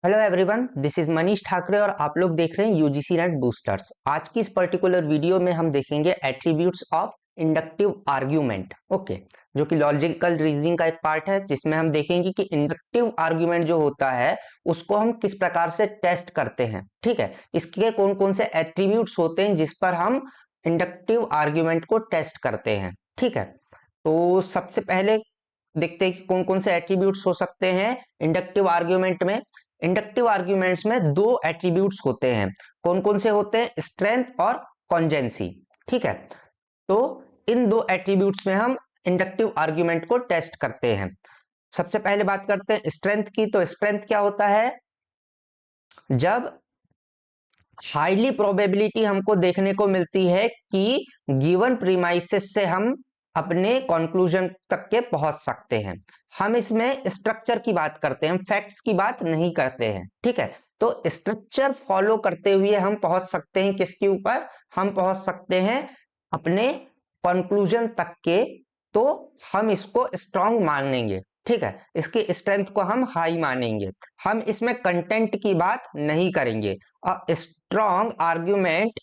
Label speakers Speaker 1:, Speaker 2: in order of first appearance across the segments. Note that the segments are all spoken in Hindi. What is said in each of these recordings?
Speaker 1: Hello everyone, this is Manish Thackeray और आप लोग देख रहे हैं यूजीसी नेट बूस्टर्स। आज की इस पर्टिकुलर वीडियो में हम देखेंगे attributes of inductive argument. Okay, जो कि लॉजिकल रीजनिंग का एक पार्ट है, जिसमें हम देखेंगे कि इंडक्टिव आर्ग्यूमेंट जो होता है उसको हम किस प्रकार से टेस्ट करते हैं। ठीक है, इसके कौन कौन से एट्रीब्यूट्स होते हैं जिस पर हम इंडक्टिव आर्ग्यूमेंट को टेस्ट करते हैं। ठीक है, तो सबसे पहले देखते हैं कि कौन कौन से एट्रीब्यूट्स हो सकते हैं इंडक्टिव आर्ग्यूमेंट में। इंडक्टिव आर्ग्यूमेंट्स में दो एट्रीब्यूट्स होते हैं। कौन कौन से होते हैं? स्ट्रेंथ और कॉन्जेंसी। ठीक है, तो इन दो एट्रीब्यूट्स में हम इंडक्टिव आर्ग्यूमेंट को टेस्ट करते हैं। सबसे पहले बात करते हैं स्ट्रेंथ की। तो स्ट्रेंथ क्या होता है? जब हाईली प्रोबेबिलिटी हमको देखने को मिलती है कि गिवन प्रीमाइसेस से हम अपने कंक्लूजन तक के पहुंच सकते हैं। हम इसमें स्ट्रक्चर की बात करते हैं, हम फैक्ट्स की बात नहीं करते हैं। ठीक है, तो स्ट्रक्चर फॉलो करते हुए हम पहुंच सकते हैं किसके ऊपर? हम पहुंच सकते हैं अपने कंक्लूजन तक के। तो हम इसको स्ट्रांग मानेंगे। ठीक है, इसकी स्ट्रेंथ को हम हाई मानेंगे। हम इसमें कंटेंट की बात नहीं करेंगे। A strong argument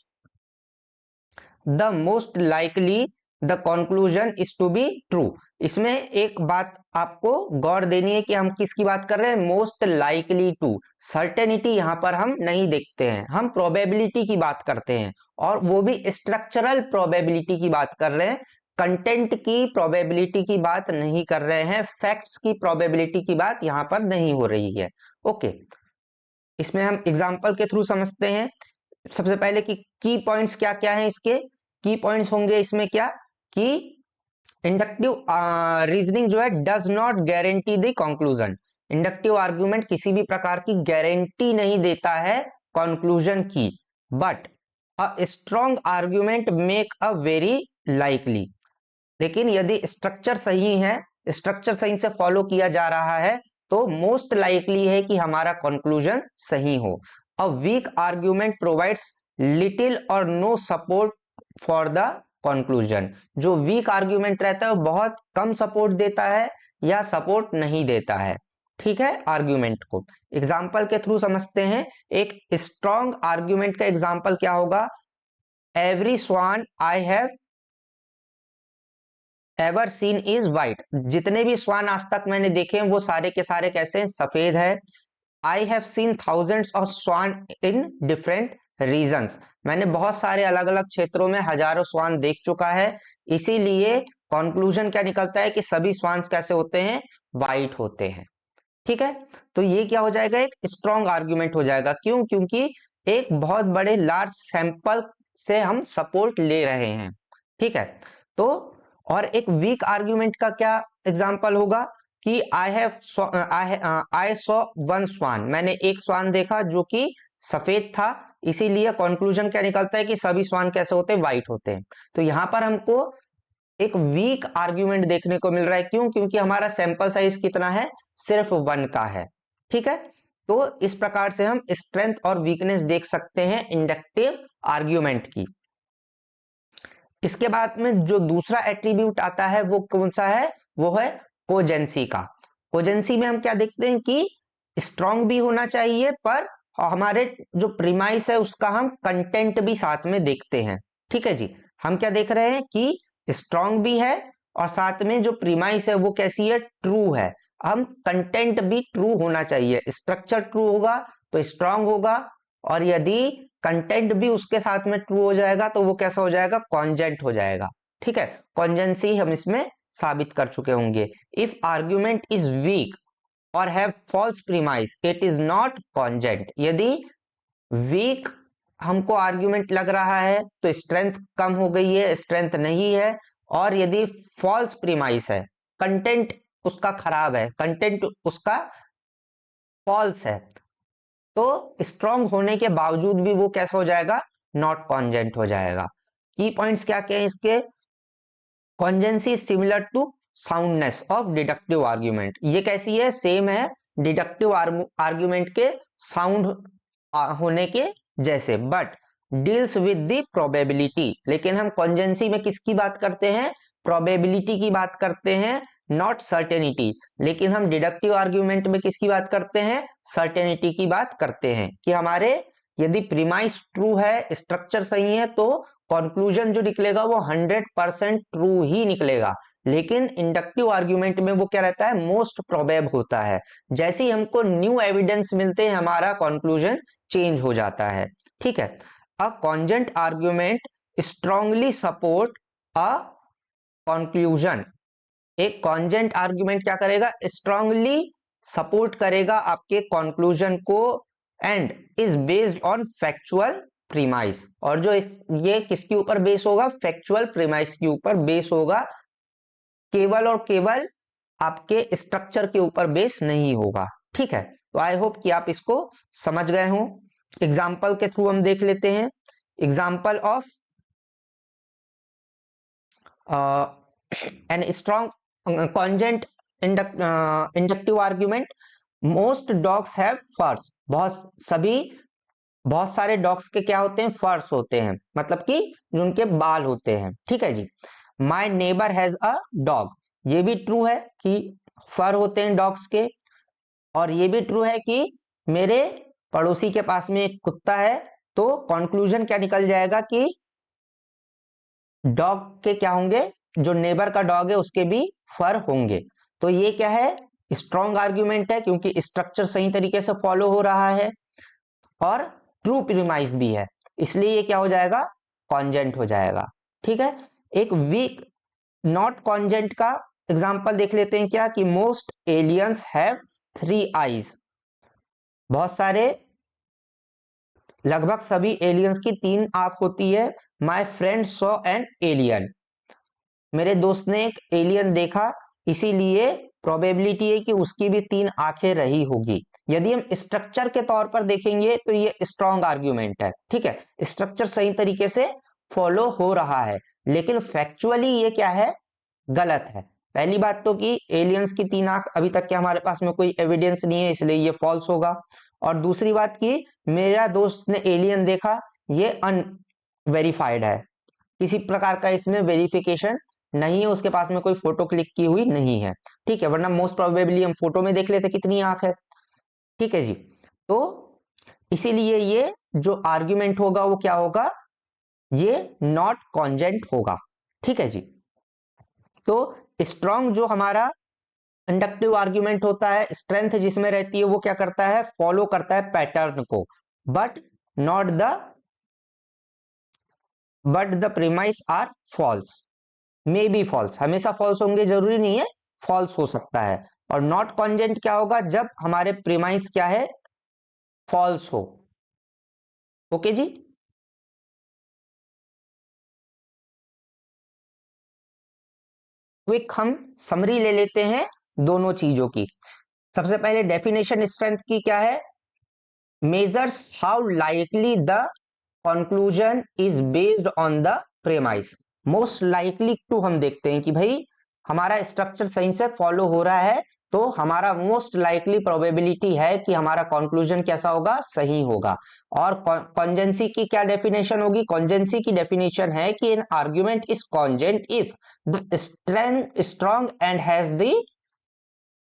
Speaker 1: the most likely the conclusion is to be true. इसमें एक बात आपको गौर देनी है कि हम किसकी बात कर रहे हैं? Most likely to. सर्टेनिटी यहां पर हम नहीं देखते हैं, हम प्रोबेबिलिटी की बात करते हैं, और वो भी स्ट्रक्चरल प्रोबेबिलिटी की बात कर रहे हैं। कंटेंट की प्रोबेबिलिटी की बात नहीं कर रहे हैं, फैक्ट्स की प्रोबेबिलिटी की बात यहां पर नहीं हो रही है। ओके, इसमें हम एग्जांपल के थ्रू समझते हैं। सबसे पहले की पॉइंट्स क्या क्या हैं इसके? की पॉइंट्स होंगे इसमें क्या कि इंडक्टिव रीजनिंग जो है does not guarantee the conclusion. Inductive argument किसी भी प्रकार की गारंटी नहीं देता है कंक्लूजन की, but a strong argument make a very likely. लेकिन यदि स्ट्रक्चर सही है, स्ट्रक्चर सही से फॉलो किया जा रहा है, तो मोस्ट लाइकली है कि हमारा कंक्लूजन सही हो। A weak argument provides little और no support for the conclusion. जो वीक आर्ग्यूमेंट रहता है वो बहुत कम सपोर्ट देता है या सपोर्ट नहीं देता है। ठीक है, आर्ग्यूमेंट को एग्जाम्पल के थ्रू समझते हैं। एक स्ट्रॉन्ग आर्ग्यूमेंट का एग्जाम्पल क्या होगा? Every swan I have ever seen is white. जितने भी स्वान आज तक मैंने देखे हैं वो सारे के सारे कैसे हैं? सफेद है। I have seen thousands of swan in different regions. मैंने बहुत सारे अलग अलग क्षेत्रों में हजारों स्वान देख चुका है। इसीलिए कंक्लूजन क्या निकलता है कि सभी स्वान्स कैसे होते हैं? व्हाइट होते हैं। ठीक है, तो ये क्या हो जाएगा? एक स्ट्रॉन्ग आर्ग्यूमेंट हो जाएगा। क्यों? क्योंकि एक बहुत बड़े लार्ज सैंपल से हम सपोर्ट ले रहे हैं। ठीक है, तो और एक वीक आर्ग्यूमेंट का क्या एग्जांपल होगा कि आई सॉ वन स्वान। मैंने एक स्वान देखा जो कि सफेद था, इसीलिए कंक्लूजन क्या निकलता है कि सभी स्वान कैसे होते हैं? व्हाइट होते हैं। तो यहां पर हमको एक वीक आर्ग्यूमेंट देखने को मिल रहा है। क्यों? क्योंकि हमारा सैंपल साइज कितना है? सिर्फ 1 का है। ठीक है, तो इस प्रकार से हम स्ट्रेंथ और वीकनेस देख सकते हैं इंडक्टिव आर्ग्यूमेंट की। इसके बाद में जो दूसरा एट्रीब्यूट आता है वो कौन सा है? वो है कोजेंसी का। कोजेंसी में हम क्या देखते हैं कि स्ट्रांग भी होना चाहिए, पर हमारे जो प्रीमाइस है उसका हम कंटेंट भी साथ में देखते हैं। ठीक है जी, हम क्या देख रहे हैं कि स्ट्रांग भी है और साथ में जो प्रीमाइस है वो कैसी है? ट्रू है। हम कंटेंट भी ट्रू होना चाहिए। स्ट्रक्चर ट्रू होगा तो स्ट्रांग होगा, और यदि कंटेंट भी उसके साथ में ट्रू हो जाएगा तो वो कैसा हो जाएगा? कॉन्जेंट हो जाएगा। ठीक है, कॉन्जेंसी हम इसमें साबित कर चुके होंगे। इफ आर्ग्यूमेंट इज वीक और have false premise it is not cogent. यदि वीक हमको आर्ग्यूमेंट लग रहा है तो स्ट्रेंथ कम हो गई है, स्ट्रेंथ नहीं है। और यदि फॉल्स प्रीमाइस है, कंटेंट उसका खराब है, कंटेंट उसका फॉल्स है, तो स्ट्रांग होने के बावजूद भी वो कैसा हो जाएगा? नॉट कॉन्जेंट हो जाएगा। की पॉइंट्स क्या क्या है इसके? Cogency similar to soundness of deductive argument. ये कैसी है? सेम है डिडक्टिव आर्ग्यूमेंट के साउंड होने के जैसे, but deals with the probability. लेकिन हम कॉन्जेंसी में किसकी बात करते हैं? प्रोबेबिलिटी की बात करते हैं, नॉट सर्टेनिटी। लेकिन हम डिडक्टिव आर्ग्यूमेंट में किसकी बात करते हैं? सर्टेनिटी की बात करते हैं कि हमारे यदि प्रीमाइस ट्रू है, स्ट्रक्चर सही है, तो कंक्लूजन जो निकलेगा वो 100% ट्रू ही निकलेगा। लेकिन इंडक्टिव आर्ग्यूमेंट में वो क्या रहता है? मोस्ट प्रोबेब होता है। जैसे ही हमको न्यू एविडेंस मिलते हैं हमारा कंक्लूजन चेंज हो जाता है। ठीक है। A cogent argument strongly support a conclusion. एक कॉन्जेंट आर्ग्यूमेंट क्या करेगा? स्ट्रांगली सपोर्ट करेगा आपके कंक्लूजन को and is based on factual premise. और जो ये किसके ऊपर बेस होगा? फैक्चुअल प्रीमाइस के ऊपर बेस होगा, केवल और केवल आपके स्ट्रक्चर के ऊपर बेस नहीं होगा। ठीक है। तो आई होप कि आप इसको समझ गए हो। एग्जाम्पल के थ्रू हम देख लेते हैं। Example of an strong cogent inductive argument. Most dogs have furs. बहुत सारे डॉग्स के क्या होते हैं? फर्स होते हैं, मतलब कि जो उनके बाल होते हैं। ठीक है जी। My neighbour has a dog. ये भी ट्रू है कि फर होते हैं डॉग्स के, और ये भी ट्रू है कि मेरे पड़ोसी के पास में एक कुत्ता है। तो कंक्लूजन क्या निकल जाएगा कि डॉग के क्या होंगे? जो नेबर का डॉग है उसके भी फर होंगे। तो ये क्या है? स्ट्रॉन्ग आर्ग्यूमेंट है क्योंकि स्ट्रक्चर सही तरीके से फॉलो हो रहा है और ट्रू प्रीमाइस भी है, इसलिए ये क्या हो जाएगा? कॉन्जेंट हो जाएगा। ठीक है। एक वीक नॉट कॉन्जेंट का एग्जांपल देख लेते हैं क्या? कि मोस्ट एलियंस हैव 3 आईज। बहुत सारे, लगभग सभी एलियंस की 3 आंख होती है। My friend saw an alien. मेरे दोस्त ने एक एलियन देखा, इसीलिए प्रोबेबिलिटी है कि उसकी भी 3 आंखें रही होगी। यदि हम स्ट्रक्चर के तौर पर देखेंगे तो ये स्ट्रॉन्ग आर्ग्यूमेंट है। ठीक है। स्ट्रक्चर सही तरीके से फॉलो हो रहा है, लेकिन फैक्चुअली ये क्या है? गलत है। पहली बात तो कि एलियंस की 3 आंख अभी तक के हमारे पास में कोई एविडेंस नहीं है, इसलिए ये फॉल्स होगा। और दूसरी बात कि मेरा दोस्त ने एलियन देखा, ये अनवेरिफाइड है, किसी प्रकार का इसमें वेरिफिकेशन नहीं है, उसके पास में कोई फोटो क्लिक की हुई नहीं है। ठीक है। वरना मोस्ट प्रोबेबली हम फोटो में देख लेते कितनी आंख है। ठीक है जी। तो इसीलिए ये जो आर्ग्यूमेंट होगा वो क्या होगा? ये नॉट कॉन्जेंट होगा। ठीक है जी। तो स्ट्रॉन्ग जो हमारा इंडक्टिव आर्ग्यूमेंट होता है, स्ट्रेंथ जिसमें रहती है वो क्या करता है? फॉलो करता है पैटर्न को, but not the but the premise are false. May be false, हमेशा फॉल्स होंगे जरूरी नहीं है, फॉल्स हो सकता है। और नॉट कॉन्जेंट क्या होगा? जब हमारे प्रीमाइस क्या है? फॉल्स हो। ओके जी। क्विक हम समरी ले लेते हैं दोनों चीजों की। सबसे पहले डेफिनेशन स्ट्रेंथ की क्या है? Measures how likely the conclusion is based on the premise. Most likely to हम देखते हैं कि भाई हमारा स्ट्रक्चर सही से फॉलो हो रहा है, तो हमारा मोस्ट लाइकली प्रोबेबिलिटी है कि हमारा कंक्लूजन कैसा होगा? सही होगा। और कॉन्जेंसी की क्या डेफिनेशन होगी? कॉन्जेंसी की डेफिनेशन है कि an argument is cogent if the strength strong and has the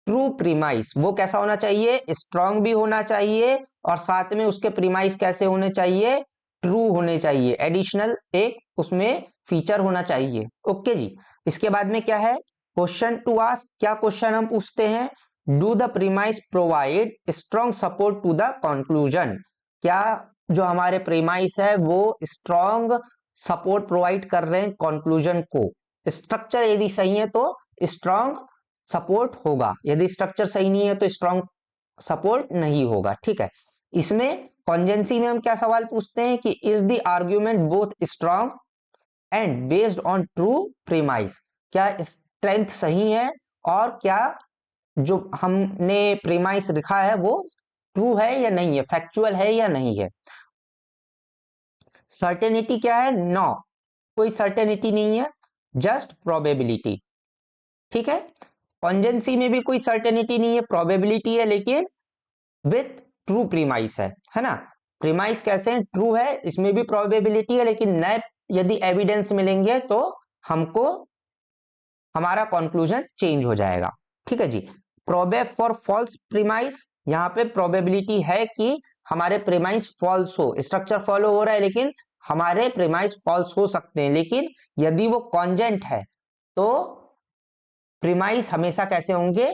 Speaker 1: true premise. वो कैसा होना चाहिए? स्ट्रॉन्ग भी होना चाहिए, और साथ में उसके प्रीमाइस कैसे होने चाहिए? ट्रू होने चाहिए। एडिशनल एक उसमें फीचर होना चाहिए। ओके जी। इसके बाद में क्या है? Question to ask. क्या क्वेश्चन हम पूछते हैं? Do the premise provide strong support to the conclusion. क्या जो हमारे प्रीमाइस है वो स्ट्रॉन्ग सपोर्ट प्रोवाइड कर रहे हैं कंक्लूजन को? स्ट्रक्चर यदि सही है तो स्ट्रॉन्ग सपोर्ट होगा, यदि स्ट्रक्चर सही नहीं है तो स्ट्रॉन्ग सपोर्ट नहीं होगा। ठीक है। इसमें कॉन्जेंसी में हम क्या सवाल पूछते हैं कि is the argument both strong and based on true premise. क्या स्ट्रेंथ सही है और क्या जो हमने प्रीमाइस लिखा है वो ट्रू है या नहीं है, फैक्चुअल है या नहीं है। सर्टेनिटी क्या है? नो, कोई सर्टेनिटी नहीं है, जस्ट प्रोबेबिलिटी। ठीक है। कॉन्जेंसी में भी कोई सर्टेनिटी नहीं है, प्रोबेबिलिटी है, लेकिन विथ ट्रू प्रीमाइस है ना। प्रीमाइस कैसे है? ट्रू है, इसमें भी प्रोबेबिलिटी है, लेकिन नए यदि एविडेंस मिलेंगे तो हमको हमारा कंक्लूजन चेंज हो जाएगा। ठीक है जी। प्रोबेब फॉर फॉल्स प्रीमाइस, यहाँ पे प्रोबेबिलिटी है कि हमारे प्रीमाइस फॉल्स हो, स्ट्रक्चर फॉलो हो रहा है लेकिन हमारे प्रीमाइस फॉल्स हो सकते हैं, लेकिन यदि वो कॉन्जेंट है तो प्रीमाइस हमेशा कैसे होंगे,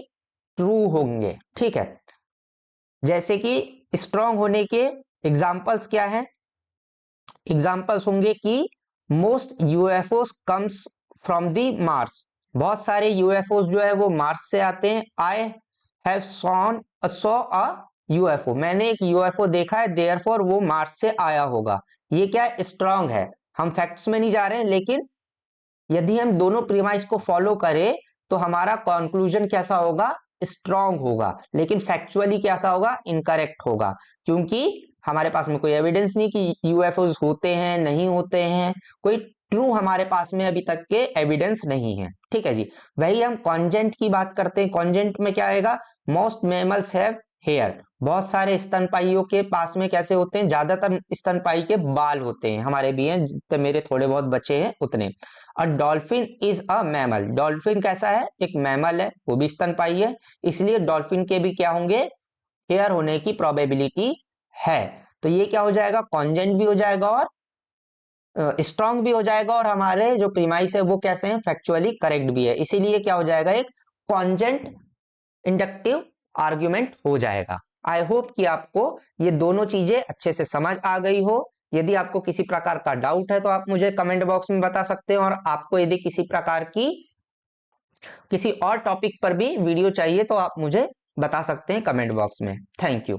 Speaker 1: ट्रू होंगे। ठीक है, जैसे कि स्ट्रांग होने के एग्जांपल्स क्या हैं, एग्जांपल्स होंगे कि most UFOs comes from the Mars, बहुत सारे यूएफओस जो है वो मार्स से आते हैं। I have saw a UFO, मैंने एक यूएफओ देखा है, देयरफॉर वो मार्स से आया होगा। ये क्या है, स्ट्रांग है। हम फैक्ट्स में नहीं जा रहे हैं, लेकिन यदि हम दोनों प्रीमाइस को फॉलो करें तो हमारा कंक्लूजन कैसा होगा, स्ट्रांग होगा, लेकिन फैक्चुअली कैसा होगा, इनकरेक्ट होगा, क्योंकि हमारे पास में कोई एविडेंस नहीं कि यूएफओज होते हैं नहीं होते हैं, कोई ट्रू हमारे पास में अभी तक के एविडेंस नहीं है। ठीक है जी। वही हम कॉन्जेंट की बात करते हैं, कॉन्जेंट में क्या आएगा, मोस्ट मैमल्स हैव हेयर, बहुत सारे स्तनपाइयों के पास में कैसे होते हैं, ज्यादातर स्तनपाई के बाल होते हैं, हमारे भी हैं, जितने मेरे थोड़े बहुत बचे हैं उतने। और dolphin is a mammal, dolphin कैसा है, एक मैमल है, वो भी स्तनपाई है, इसलिए डॉल्फिन के भी क्या होंगे, हेयर होने की प्रोबेबिलिटी है। तो ये क्या हो जाएगा, कॉन्जेंट भी हो जाएगा और स्ट्रांग भी हो जाएगा, और हमारे जो प्रीमाइस है वो कैसे हैं, फैक्चुअली करेक्ट भी है, इसीलिए क्या हो जाएगा, एक कॉन्जेंट इंडक्टिव आर्ग्यूमेंट हो जाएगा। आई होप कि आपको ये दोनों चीजें अच्छे से समझ आ गई हो। यदि आपको किसी प्रकार का डाउट है तो आप मुझे कमेंट बॉक्स में बता सकते हैं, और आपको यदि किसी प्रकार की किसी और टॉपिक पर भी वीडियो चाहिए तो आप मुझे बता सकते हैं कमेंट बॉक्स में। Thank you.